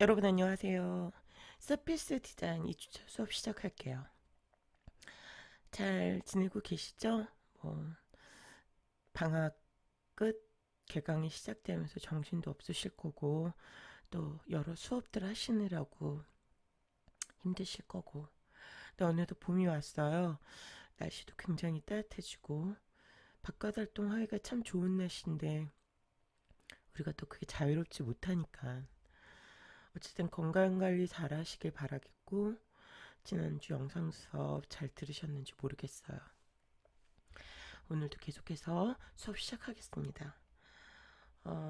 여러분 안녕하세요. 서피스 디자인 2주차 수업 시작할게요. 잘 지내고 계시죠? 방학 끝 개강이 시작되면서 정신도 없으실 거고 또 여러 수업들 하시느라고 힘드실 거고 또 어느덧 봄이 왔어요. 날씨도 굉장히 따뜻해지고 바깥 활동하기가 참 좋은 날씨인데 우리가 또 그게 자유롭지 못하니까 어쨌든 건강관리 잘 하시길 바라겠고 지난주 영상 수업 잘 들으셨는지 모르겠어요. 오늘도 계속해서 수업 시작하겠습니다.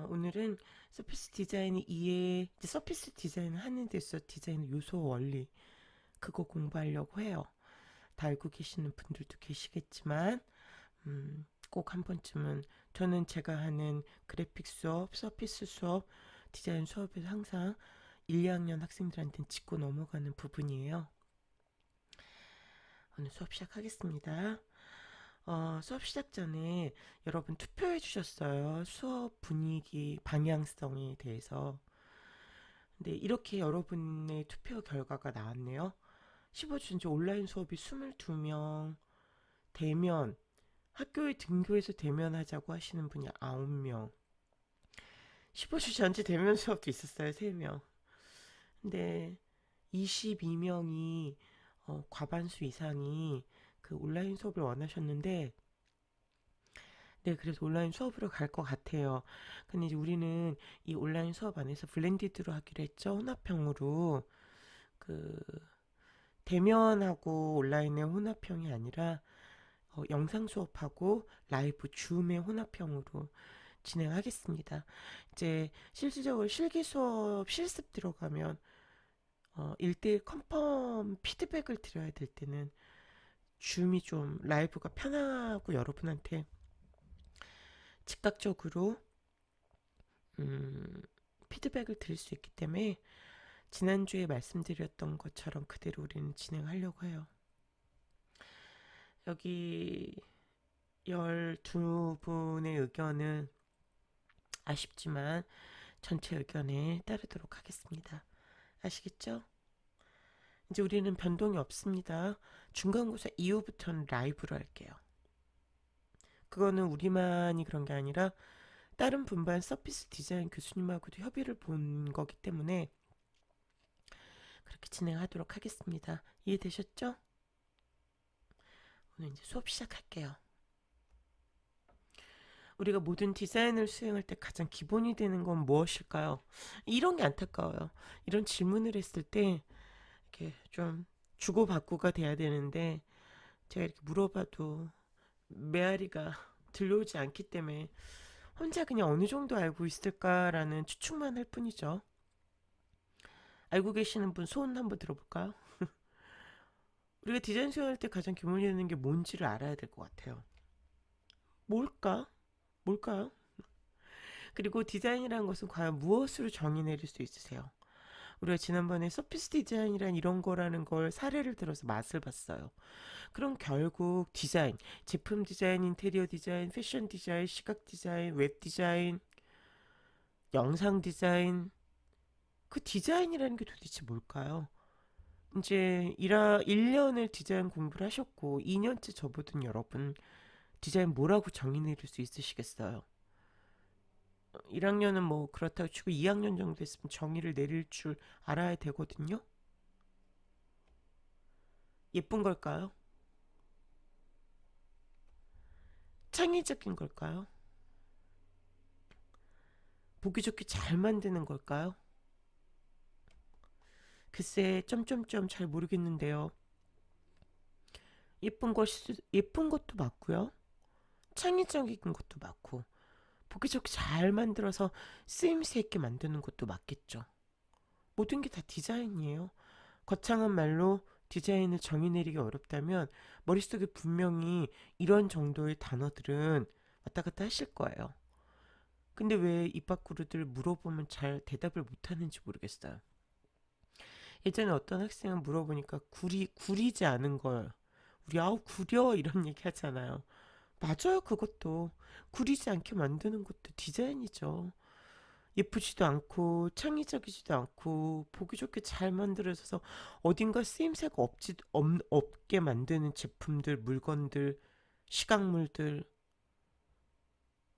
오늘은 서피스 디자인이 서피스 디자인을 하는 데서 디자인 요소 원리 그거 공부하려고 해요. 다 알고 계시는 분들도 계시겠지만 꼭 한 번쯤은 저는 제가 하는 그래픽 수업, 서피스 수업, 디자인 수업에서 항상 1, 2학년 학생들한테는 짚고 넘어가는 부분이에요. 오늘 수업 시작하겠습니다. 수업 시작 전에 여러분 투표해 주셨어요. 수업 분위기, 방향성에 대해서. 근데 이렇게 여러분의 투표 결과가 나왔네요. 15주 전제 온라인 수업이 22명, 대면, 학교에 등교해서 대면하자고 하시는 분이 9명. 15주 전제 대면 수업도 있었어요. 3명. 근데 22명이 과반수 이상이 그 온라인 수업을 원하셨는데 네, 그래서 온라인 수업으로 갈 것 같아요. 근데 이제 우리는 이 온라인 수업 안에서 블렌디드로 하기로 했죠. 혼합형으로. 그, 대면하고 온라인의 혼합형이 아니라, 영상 수업하고 라이브 줌의 혼합형으로 진행하겠습니다. 이제 실질적으로 실기 수업 실습 들어가면, 1대1 컨펌 피드백을 드려야 될 때는 줌이 좀 라이브가 편하고 여러분한테 즉각적으로 음, 피드백을 드릴 수 있기 때문에 지난주에 말씀드렸던 것처럼 그대로 우리는 진행하려고 해요. 여기 12분의 의견은 아쉽지만 전체 의견에 따르도록 하겠습니다. 아시겠죠? 이제 우리는 변동이 없습니다. 중간고사 이후부터는 라이브로 할게요. 그거는 우리만이 그런 게 아니라 다른 분반 서피스 디자인 교수님하고도 협의를 본 거기 때문에 그렇게 진행하도록 하겠습니다. 이해되셨죠? 오늘 이제 수업 시작할게요. 우리가 모든 디자인을 수행할 때 가장 기본이 되는 건 무엇일까요? 이런 게 안타까워요. 이런 질문을 했을 때 이렇게 좀 주고받고가 돼야 되는데 제가 이렇게 물어봐도 메아리가 들려오지 않기 때문에 혼자 그냥 어느 정도 알고 있을까라는 추측만 할 뿐이죠. 알고 계시는 분 손 한번 들어볼까요? 우리가 디자인 수행할 때 가장 기본이 되는 게 뭔지를 알아야 될 것 같아요. 뭘까? 뭘까요? 그리고 디자인이라는 것은 과연 무엇으로 정의 내릴 수 있으세요? 우리가 지난번에 서피스 디자인이란 이런 거라는 걸 사례를 들어서 맛을 봤어요. 그럼 결국 디자인, 제품 디자인, 인테리어 디자인, 패션 디자인, 시각 디자인, 웹 디자인, 영상 디자인, 그 디자인이라는 게 도대체 뭘까요? 이제 1년을 디자인 공부를 하셨고 2년째 접어든 여러분 디자인 뭐라고 정의 내릴 수 있으시겠어요? 1학년은 뭐 그렇다고 치고 2학년 정도 됐으면 정의를 내릴 줄 알아야 되거든요. 예쁜 걸까요? 창의적인 걸까요? 보기 좋게 잘 만드는 걸까요? 글쎄 점점점 잘 모르겠는데요. 예쁜 것도 맞고요. 창의적인 것도 맞고 보기 좋게 잘 만들어서 쓰임새 있게 만드는 것도 맞겠죠. 모든 게 다 디자인이에요. 거창한 말로 디자인을 정의 내리기 어렵다면 머릿속에 분명히 이런 정도의 단어들은 왔다 갔다 하실 거예요. 근데 왜 입 밖으로들 물어보면 잘 대답을 못하는지 모르겠어요. 예전에 어떤 학생은 물어보니까 구리지 않은 걸 우리 아우 구려 이런 얘기 하잖아요. 맞아요, 그것도 구리지 않게 만드는 것도 디자인이죠. 예쁘지도 않고 창의적이지도 않고 보기 좋게 잘 만들어져서 어딘가 쓰임새가 없게 만드는 제품들, 물건들, 시각물들,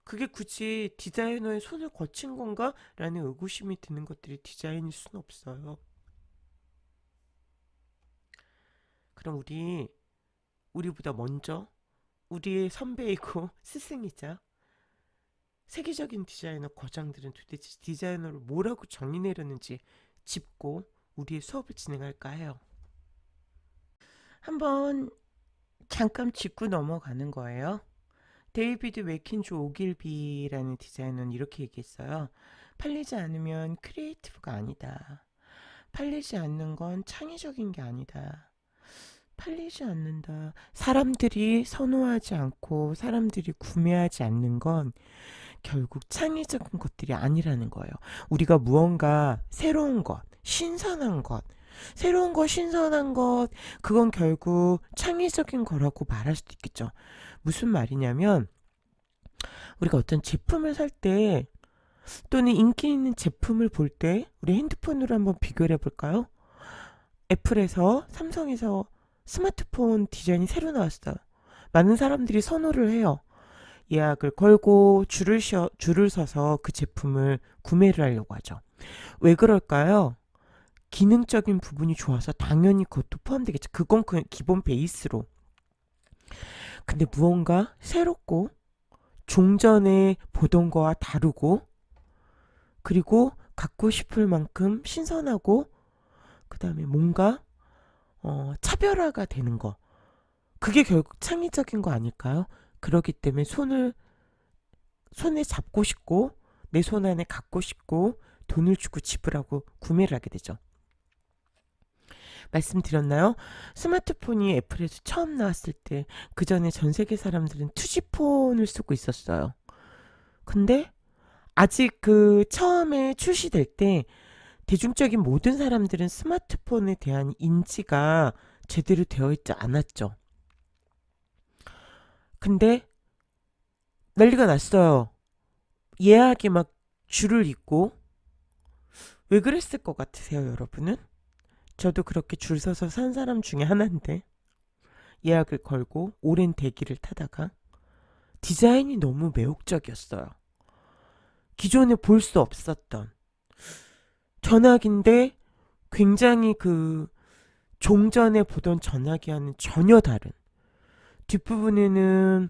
그게 굳이 디자이너의 손을 거친 건가? 라는 의구심이 드는 것들이 디자인일 수는 없어요. 그럼 우리보다 먼저 우리의 선배이고 스승이자 세계적인 디자이너 거장들은 도대체 디자이너를 뭐라고 정의 내렸는지 짚고 우리의 수업을 진행할까 해요. 한번 잠깐 짚고 넘어가는 거예요. 데이비드 웨킨조 오길비라는 디자이너는 이렇게 얘기했어요. 팔리지 않으면 크리에이티브가 아니다. 팔리지 않는 건 창의적인 게 아니다. 팔리지 않는다. 사람들이 선호하지 않고 사람들이 구매하지 않는 건 결국 창의적인 것들이 아니라는 거예요. 우리가 무언가 새로운 것, 신선한 것, 신선한 것, 그건 결국 창의적인 거라고 말할 수도 있겠죠. 무슨 말이냐면, 우리가 어떤 제품을 살 때, 또는 인기 있는 제품을 볼 때, 우리 핸드폰으로 한번 비교를 해볼까요? 애플에서, 삼성에서 스마트폰 디자인이 새로 나왔어요. 많은 사람들이 선호를 해요. 예약을 걸고 줄을 서서 그 제품을 구매를 하려고 하죠. 왜 그럴까요? 기능적인 부분이 좋아서 당연히 그것도 포함되겠죠. 그건 그 기본 베이스로. 근데 무언가 새롭고 종전에 보던 거와 다르고 그리고 갖고 싶을 만큼 신선하고 그다음에 뭔가 차별화가 되는 거. 그게 결국 창의적인 거 아닐까요? 그렇기 때문에 손에 잡고 싶고 내 손 안에 갖고 싶고 돈을 주고 지불하고 구매를 하게 되죠. 말씀드렸나요? 스마트폰이 애플에서 처음 나왔을 때 그 전에 전 세계 사람들은 투지폰을 쓰고 있었어요. 근데 아직 그 처음에 출시될 때 대중적인 모든 사람들은 스마트폰에 대한 인지가 제대로 되어 있지 않았죠. 근데 난리가 났어요. 예약에 막 줄을 잇고. 왜 그랬을 것 같으세요, 여러분은? 저도 그렇게 줄 서서 산 사람 중에 하나인데 예약을 걸고 오랜 대기를 타다가 디자인이 너무 매혹적이었어요. 기존에 볼 수 없었던 전화기인데 굉장히 그 종전에 보던 전화기와는 전혀 다른, 뒷부분에는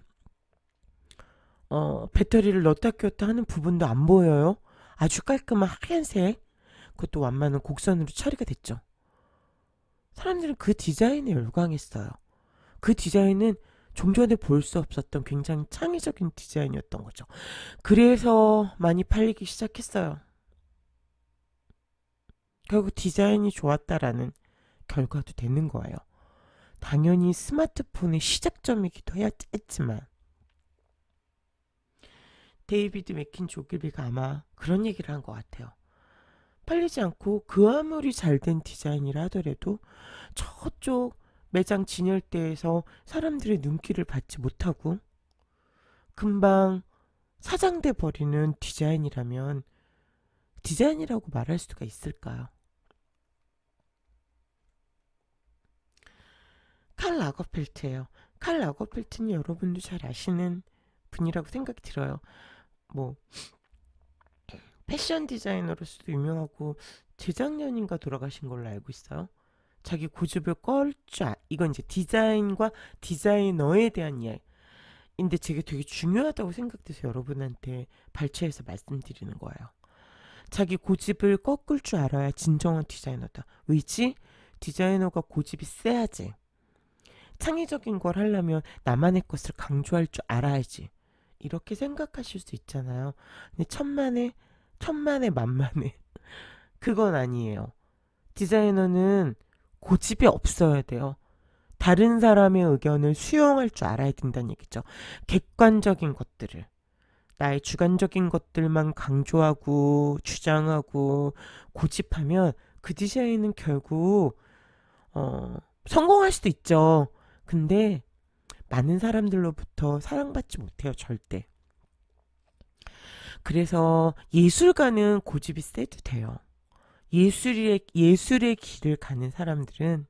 배터리를 넣었다 꼈다 하는 부분도 안 보여요. 아주 깔끔한 하얀색, 그것도 완만한 곡선으로 처리가 됐죠. 사람들은 그 디자인에 열광했어요. 그 디자인은 종전에 볼 수 없었던 굉장히 창의적인 디자인이었던 거죠. 그래서 많이 팔리기 시작했어요. 결국 디자인이 좋았다라는 결과도 되는 거예요. 당연히 스마트폰의 시작점이기도 했지만 데이비드 맥킨지 오길비가 아마 그런 얘기를 한 것 같아요. 팔리지 않고 그 아무리 잘된 디자인이라 하더라도 저쪽 매장 진열대에서 사람들의 눈길을 받지 못하고 금방 사장돼 버리는 디자인이라면 디자인이라고 말할 수가 있을까요? 칼 라거펠트예요. 칼 라거펠트는 여러분도 잘 아시는 분이라고 생각이 들어요. 뭐 패션 디자이너로서도 유명하고 재작년인가 돌아가신 걸로 알고 있어요. 자기 고집을 이건 이제 디자인과 디자이너에 대한 이야기인데 제게 되게 중요하다고 생각돼서 여러분한테 발췌해서 말씀드리는 거예요. 자기 고집을 꺾을 줄 알아야 진정한 디자이너다. 왜지? 디자이너가 고집이 세야지. 창의적인 걸 하려면 나만의 것을 강조할 줄 알아야지. 이렇게 생각하실 수 있잖아요. 근데 천만에 만만에 그건 아니에요. 디자이너는 고집이 없어야 돼요. 다른 사람의 의견을 수용할 줄 알아야 된다는 얘기죠. 객관적인 것들을, 나의 주관적인 것들만 강조하고 주장하고 고집하면 그 디자인은 결국 성공할 수도 있죠. 근데 많은 사람들로부터 사랑받지 못해요, 절대. 그래서 예술가는 고집이 세도 돼요. 예술의 길을 가는 사람들은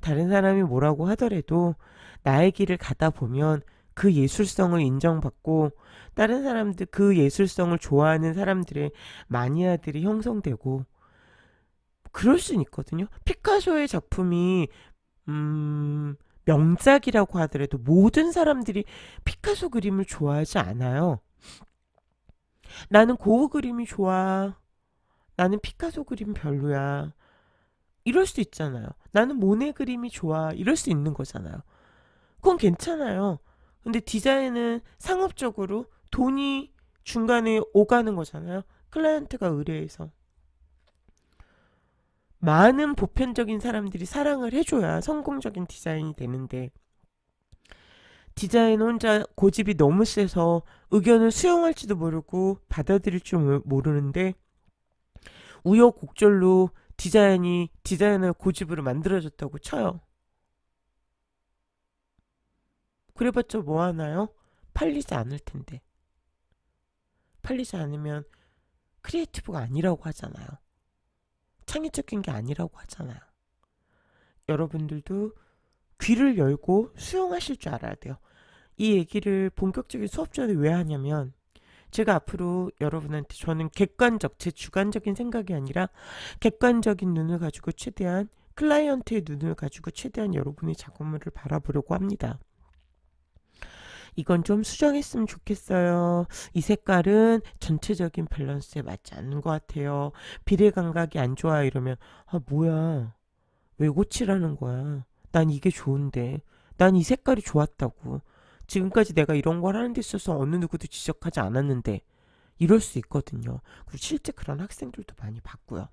다른 사람이 뭐라고 하더라도 나의 길을 가다 보면 그 예술성을 인정받고 다른 사람들 그 예술성을 좋아하는 사람들의 마니아들이 형성되고 그럴 수는 있거든요. 피카소의 작품이 명작이라고 하더라도 모든 사람들이 피카소 그림을 좋아하지 않아요. 나는 고흐 그림이 좋아. 나는 피카소 그림 별로야. 이럴 수 있잖아요. 나는 모네 그림이 좋아. 이럴 수 있는 거잖아요. 그건 괜찮아요. 근데 디자인은 상업적으로 돈이 중간에 오가는 거잖아요. 클라이언트가 의뢰해서. 많은 보편적인 사람들이 사랑을 해줘야 성공적인 디자인이 되는데 디자인 혼자 고집이 너무 세서 의견을 수용할지도 모르고 받아들일 줄 모르는데 우여곡절로 디자인을 고집으로 만들어졌다고 쳐요. 그래봤자 뭐 하나요? 팔리지 않을 텐데. 팔리지 않으면 크리에이티브가 아니라고 하잖아요. 창의적인 게 아니라고 하잖아요. 여러분들도 귀를 열고 수용하실 줄 알아야 돼요. 이 얘기를 본격적인 수업 전에 왜 하냐면 제가 앞으로 여러분한테 저는 제 주관적인 생각이 아니라 객관적인 눈을 가지고 최대한 클라이언트의 눈을 가지고 최대한 여러분의 작업물을 바라보려고 합니다. 이건 좀 수정했으면 좋겠어요. 이 색깔은 전체적인 밸런스에 맞지 않는 것 같아요. 비례 감각이 안 좋아 이러면 아 뭐야 왜 고치라는 거야. 난 이게 좋은데 난 이 색깔이 좋았다고. 지금까지 내가 이런 걸 하는 데 있어서 어느 누구도 지적하지 않았는데 이럴 수 있거든요. 그리고 실제 그런 학생들도 많이 봤고요.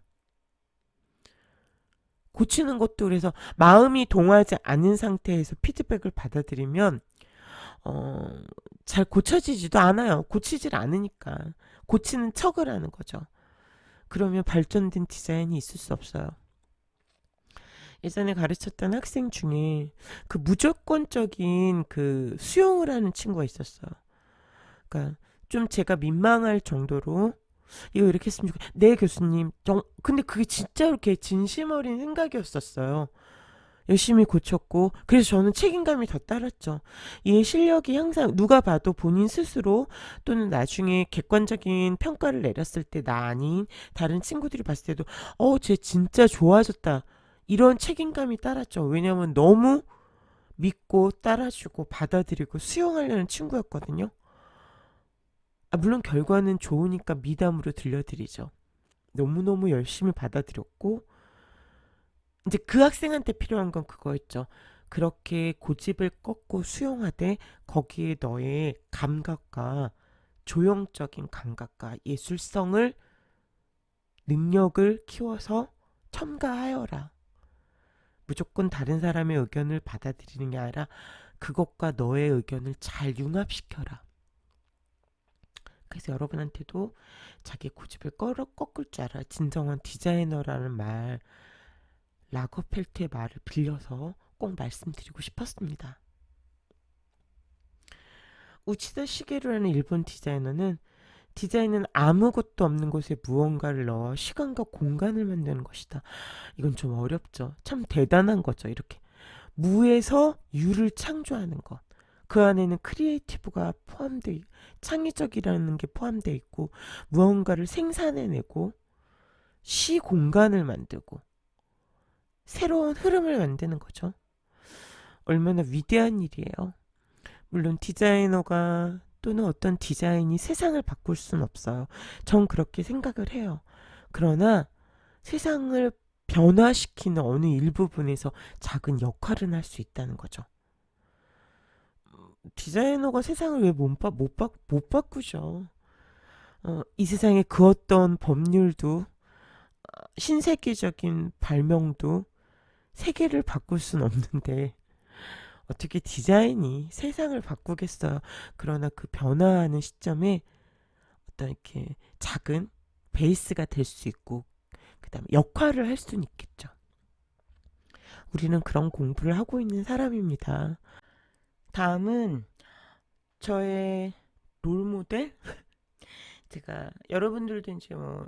고치는 것도 그래서 마음이 동하지 않은 상태에서 피드백을 받아들이면 어, 잘 고쳐지지도 않아요. 고치질 않으니까. 고치는 척을 하는 거죠. 그러면 발전된 디자인이 있을 수 없어요. 예전에 가르쳤던 학생 중에 그 무조건적인 그 수용을 하는 친구가 있었어요. 그러니까 좀 제가 민망할 정도로 이거 이렇게 했으면 좋겠. 네 교수님. 근데 그게 진짜 이렇게 진심 어린 생각이었었어요. 열심히 고쳤고 그래서 저는 책임감이 더 따랐죠. 이 실력이 항상 누가 봐도 본인 스스로 또는 나중에 객관적인 평가를 내렸을 때 나 아닌 다른 친구들이 봤을 때도 쟤 진짜 좋아졌다. 이런 책임감이 따랐죠. 왜냐면 너무 믿고 따라주고 받아들이고 수용하려는 친구였거든요. 물론 결과는 좋으니까 미담으로 들려드리죠. 너무너무 열심히 받아들였고 이제 그 학생한테 필요한 건 그거였죠. 그렇게 고집을 꺾고 수용하되 거기에 너의 감각과 조형적인 감각과 예술성을 능력을 키워서 첨가하여라. 무조건 다른 사람의 의견을 받아들이는 게 아니라 그것과 너의 의견을 잘 융합시켜라. 그래서 여러분한테도 자기 고집을 꺾을 줄 알아. 진정한 디자이너라는 말 라거펠트의 말을 빌려서 꼭 말씀드리고 싶었습니다. 우치다 시게루라는 일본 디자인은 아무것도 없는 곳에 무언가를 넣어 시간과 공간을 만드는 것이다. 이건 좀 어렵죠. 참 대단한 거죠. 이렇게 무에서 유를 창조하는 것. 그 안에는 크리에이티브가 포함되어 창의적이라는 게 포함되어 있고 무언가를 생산해내고 시 공간을 만들고 새로운 흐름을 만드는 거죠. 얼마나 위대한 일이에요. 물론 디자이너가 또는 어떤 디자인이 세상을 바꿀 수는 없어요. 전 그렇게 생각을 해요. 그러나 세상을 변화시키는 어느 일부분에서 작은 역할은 할 수 있다는 거죠. 디자이너가 세상을 왜 못 바꾸죠. 이 세상에 그 어떤 법률도 신세계적인 발명도 세계를 바꿀 수는 없는데 어떻게 디자인이 세상을 바꾸겠어요. 그러나 그 변화하는 시점에 어떤 이렇게 작은 베이스가 될 수 있고 그 다음에 역할을 할 수는 있겠죠. 우리는 그런 공부를 하고 있는 사람입니다. 다음은 저의 롤모델? 제가 여러분들도 이제 뭐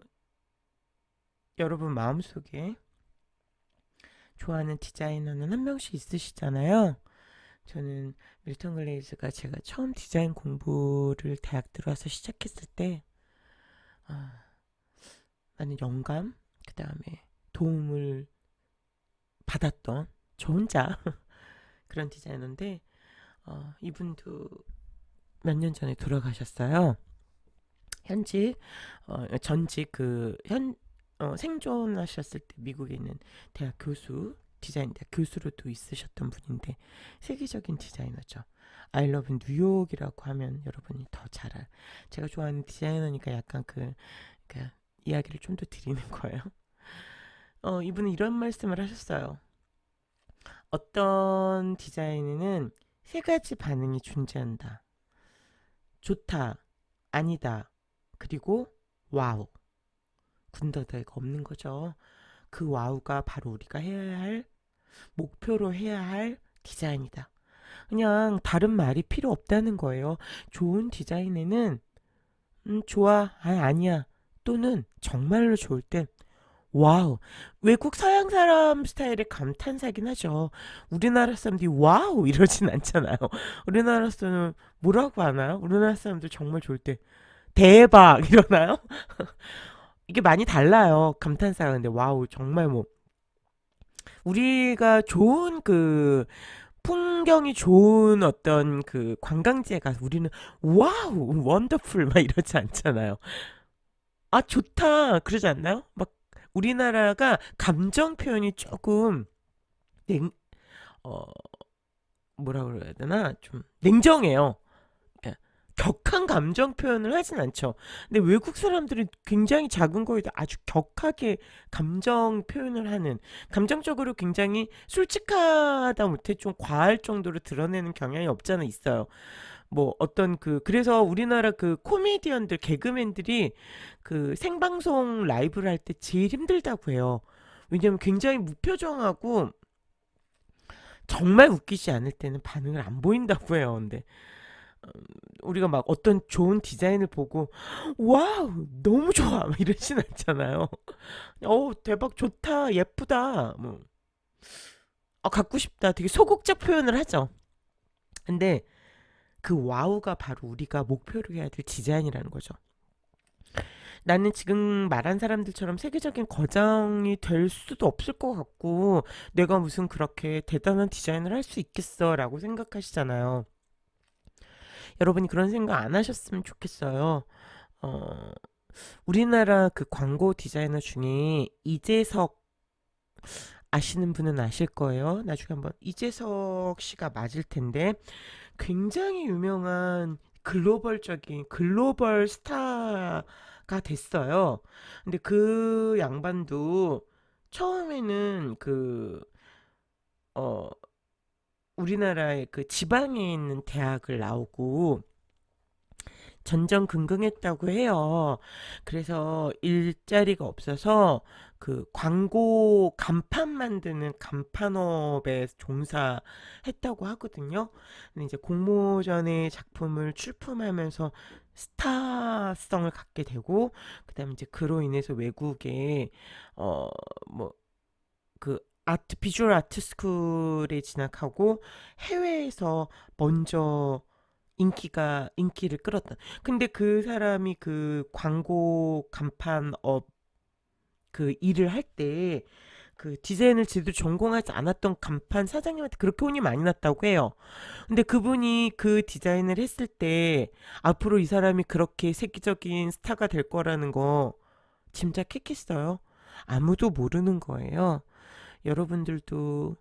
여러분 마음속에 좋아하는 디자이너는 한 명씩 있으시잖아요. 저는 밀턴 글레이즈가 제가 처음 디자인 공부를 대학 들어와서 시작했을 때 아, 많은 영감, 그 다음에 도움을 받았던 저 혼자 그런 디자이너인데 이분도 몇 년 전에 돌아가셨어요. 현직 전직 생존하셨을 때 미국에 있는 대학 교수, 디자인 대학 교수로도 있으셨던 분인데 세계적인 디자이너죠. I love 뉴욕이라고 하면 여러분이 더 잘 제가 좋아하는 디자이너니까 약간 그 이야기를 좀 더 드리는 거예요. 이분은 이런 말씀을 하셨어요. 어떤 디자인에는 세 가지 반응이 존재한다. 좋다, 아니다, 그리고 와우. 군더더기가 없는 거죠. 그 와우가 바로 우리가 해야 할 목표로 해야 할 디자인이다. 그냥 다른 말이 필요 없다는 거예요. 좋은 디자인에는 좋아, 아니야 또는 정말로 좋을 땐 와우. 외국 서양 사람 스타일의 감탄사긴 하죠. 우리나라 사람들이 와우 이러진 않잖아요. 우리나라 사람은 뭐라고 하나요? 우리나라 사람들 정말 좋을 때 대박 이러나요? 이게 많이 달라요. 감탄사가. 근데 와우 정말 뭐 우리가 좋은 풍경이 좋은 어떤 관광지에 가서 우리는 와우 원더풀 막 이러지 않잖아요. 아 좋다 그러지 않나요? 막 우리나라가 감정 표현이 조금 냉, 어, 뭐라 그래야 되나? 좀 냉정해요. 그러니까 격한 감정 표현을 하진 않죠. 근데 외국 사람들은 굉장히 작은 거에도 아주 격하게 감정 표현을 하는, 감정적으로 굉장히 솔직하다 못해 좀 과할 정도로 드러내는 경향이 없잖아 있어요. 뭐 어떤 그래서 우리나라 코미디언들 개그맨들이 생방송 라이브를 할 때 제일 힘들다고 해요. 왜냐면 굉장히 무표정하고 정말 웃기지 않을 때는 반응을 안 보인다고 해요. 근데 우리가 막 어떤 좋은 디자인을 보고 와우 너무 좋아 막 이러진 않잖아요. 대박 좋다 예쁘다 뭐 갖고 싶다 되게 소극적 표현을 하죠. 근데 그 와우가 바로 우리가 목표로 해야 될 디자인이라는 거죠. 나는 지금 말한 사람들처럼 세계적인 거장이 될 수도 없을 것 같고 내가 무슨 그렇게 대단한 디자인을 할 수 있겠어 라고 생각하시잖아요. 여러분이 그런 생각 안 하셨으면 좋겠어요. 어, 우리나라 광고 디자이너 중에 이재석 아시는 분은 아실 거예요. 나중에 한번 이재석 씨가 맞을 텐데 굉장히 유명한 글로벌적인 글로벌 스타가 됐어요. 근데 그 양반도 처음에는 어, 우리나라의 지방에 있는 대학을 나오고 전전긍긍했다고 해요. 그래서 일자리가 없어서 광고 간판 만드는 간판업에 종사했다고 하거든요. 근데 이제 공모전의 작품을 출품하면서 스타성을 갖게 되고 그다음에 이제 그로 인해서 외국에 뭐 비주얼 아트 스쿨에 진학하고 해외에서 먼저 인기를 끌었다. 근데 그 사람이 광고 간판업 일을 할 때 디자인을 제대로 전공하지 않았던 간판 사장님한테 그렇게 혼이 많이 났다고 해요. 근데 그분이 디자인을 했을 때 앞으로 이 사람이 그렇게 세계적인 스타가 될 거라는 거 짐작했겠어요? 아무도 모르는 거예요. 여러분들도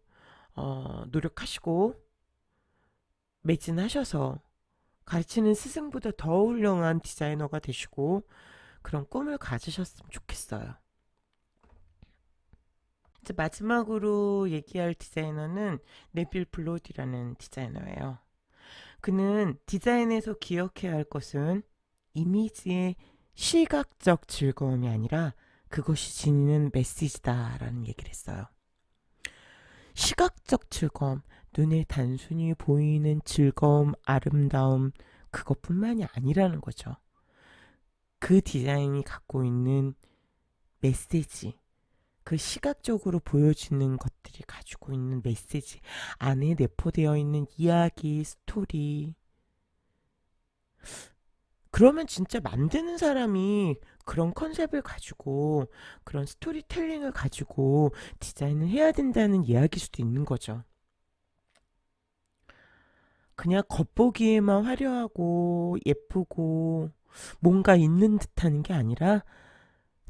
노력하시고 매진하셔서 가르치는 스승보다 더 훌륭한 디자이너가 되시고 그런 꿈을 가지셨으면 좋겠어요. 이제 마지막으로 얘기할 디자이너는 네빌 블로디라는 디자이너예요. 그는 디자인에서 기억해야 할 것은 이미지의 시각적 즐거움이 아니라 그것이 지니는 메시지다라는 얘기를 했어요. 시각적 즐거움, 눈에 단순히 보이는 즐거움, 아름다움, 그것뿐만이 아니라는 거죠. 그 디자인이 갖고 있는 메시지, 그 시각적으로 보여지는 것들이 가지고 있는 메시지, 안에 내포되어 있는 이야기, 스토리. 그러면 진짜 만드는 사람이 그런 컨셉을 가지고, 그런 스토리텔링을 가지고 디자인을 해야 된다는 이야기일 수도 있는 거죠. 그냥 겉보기에만 화려하고 예쁘고 뭔가 있는 듯하는 게 아니라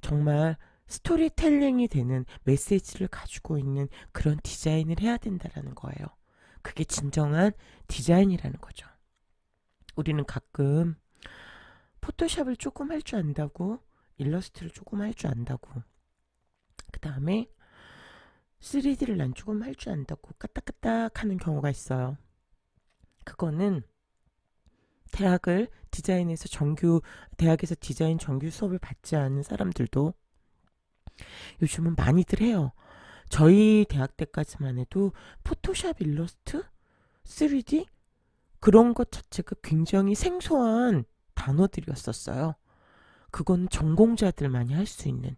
정말 스토리텔링이 되는 메시지를 가지고 있는 그런 디자인을 해야 된다라는 거예요. 그게 진정한 디자인이라는 거죠. 우리는 가끔 포토샵을 조금 할 줄 안다고, 일러스트를 조금 할 줄 안다고, 그 다음에 3D를 난 조금 할 줄 안다고 까딱까딱 하는 경우가 있어요. 그거는 대학에서 디자인 정규 수업을 받지 않은 사람들도 요즘은 많이들 해요. 저희 대학 때까지만 해도 포토샵 일러스트? 3D? 그런 것 자체가 굉장히 생소한 단어들이었었어요. 그건 전공자들만이 할 수 있는.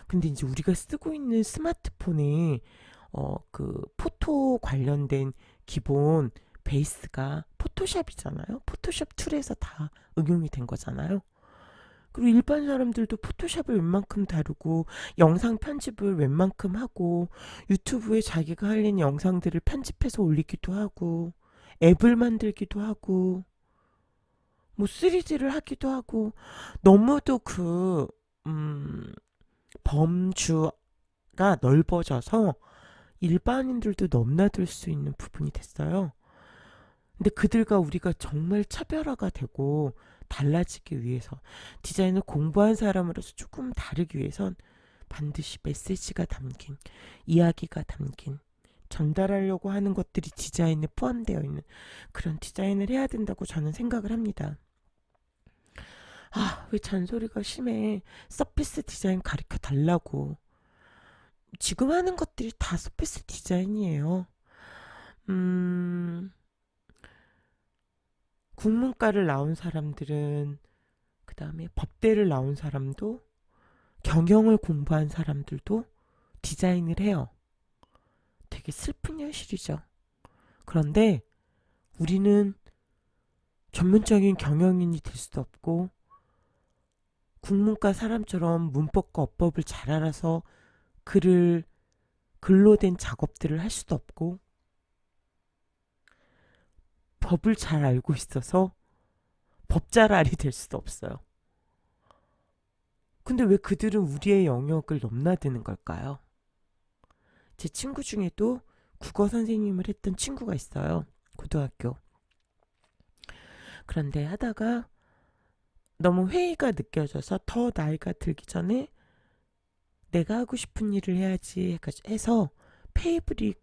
근데 이제 우리가 쓰고 있는 스마트폰에 그 포토 관련된 기본 베이스가 포토샵이잖아요. 포토샵 툴에서 다 응용이 된 거잖아요. 그리고 일반 사람들도 포토샵을 웬만큼 다루고 영상 편집을 웬만큼 하고 유튜브에 자기가 하려는 영상들을 편집해서 올리기도 하고 앱을 만들기도 하고 뭐 3D를 하기도 하고 너무도 범주가 넓어져서 일반인들도 넘나들 수 있는 부분이 됐어요. 근데 그들과 우리가 정말 차별화가 되고 달라지기 위해서 디자인을 공부한 사람으로서 조금 다르기 위해선 반드시 메시지가 담긴 이야기가 담긴 전달하려고 하는 것들이 디자인에 포함되어 있는 그런 디자인을 해야 된다고 저는 생각을 합니다. 아, 왜 잔소리가 심해. 서피스 디자인 가르쳐 달라고. 지금 하는 것들이 다 서피스 디자인이에요. 국문과를 나온 사람들은, 그 다음에 법대를 나온 사람도, 경영을 공부한 사람들도 디자인을 해요. 되게 슬픈 현실이죠. 그런데 우리는 전문적인 경영인이 될 수도 없고, 국문과 사람처럼 문법과 어법을 잘 알아서 글로 된 작업들을 할 수도 없고, 법을 잘 알고 있어서 법잘알이 될 수도 없어요. 근데 왜 그들은 우리의 영역을 넘나드는 걸까요? 제 친구 중에도 국어 선생님을 했던 친구가 있어요. 고등학교. 그런데 하다가 너무 회의가 느껴져서 더 나이가 들기 전에 내가 하고 싶은 일을 해야지 해서 페이브릭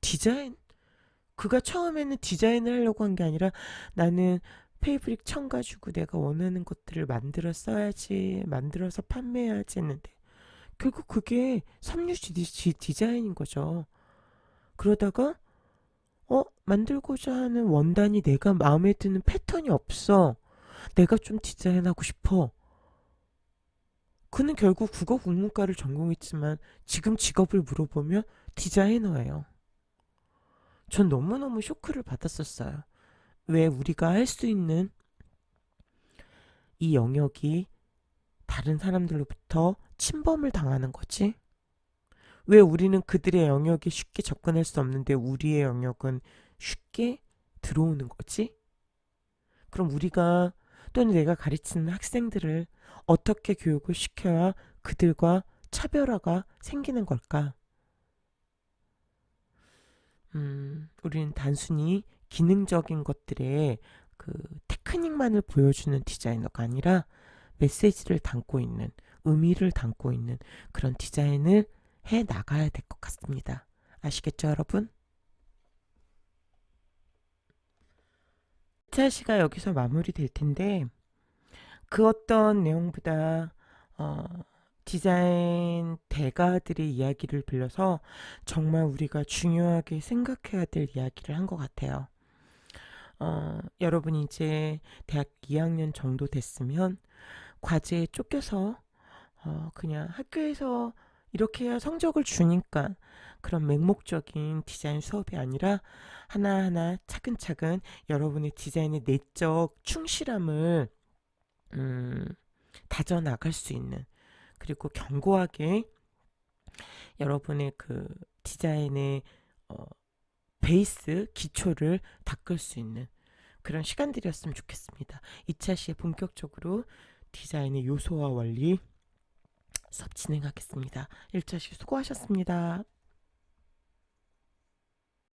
디자인? 그가 처음에는 디자인을 하려고 한 게 아니라 나는 페이브릭 천 가지고 내가 원하는 것들을 만들어 써야지, 만들어서 판매해야지 했는데 결국 그게 섬유 디자인인 거죠. 그러다가 만들고자 하는 원단이 내가 마음에 드는 패턴이 없어. 내가 좀 디자인하고 싶어. 그는 결국 국어 국문과를 전공했지만 지금 직업을 물어보면 디자이너예요. 전 너무너무 쇼크를 받았었어요. 왜 우리가 할 수 있는 이 영역이 다른 사람들로부터 침범을 당하는 거지? 왜 우리는 그들의 영역에 쉽게 접근할 수 없는데 우리의 영역은 쉽게 들어오는 거지? 그럼 우리가 또는 내가 가르치는 학생들을 어떻게 교육을 시켜야 그들과 차별화가 생기는 걸까? 우리는 단순히 기능적인 것들의 그 테크닉만을 보여주는 디자이너가 아니라 메시지를 담고 있는, 의미를 담고 있는 그런 디자인을 해 나가야 될 것 같습니다. 아시겠죠, 여러분? 2차 시가 여기서 마무리될 텐데 그 어떤 내용보다 어, 디자인 대가들의 이야기를 빌려서 정말 우리가 중요하게 생각해야 될 이야기를 한 것 같아요. 여러분이 이제 대학 2학년 정도 됐으면 과제에 쫓겨서 그냥 학교에서 이렇게 해야 성적을 주니까 그런 맹목적인 디자인 수업이 아니라 하나하나 차근차근 여러분의 디자인의 내적 충실함을 음, 다져나갈 수 있는, 그리고 견고하게 여러분의 그 디자인의 어, 베이스 기초를 닦을 수 있는 그런 시간들이었으면 좋겠습니다. 2차 시에 본격적으로 디자인의 요소와 원리 수업 진행하겠습니다. 1차 시 수고하셨습니다.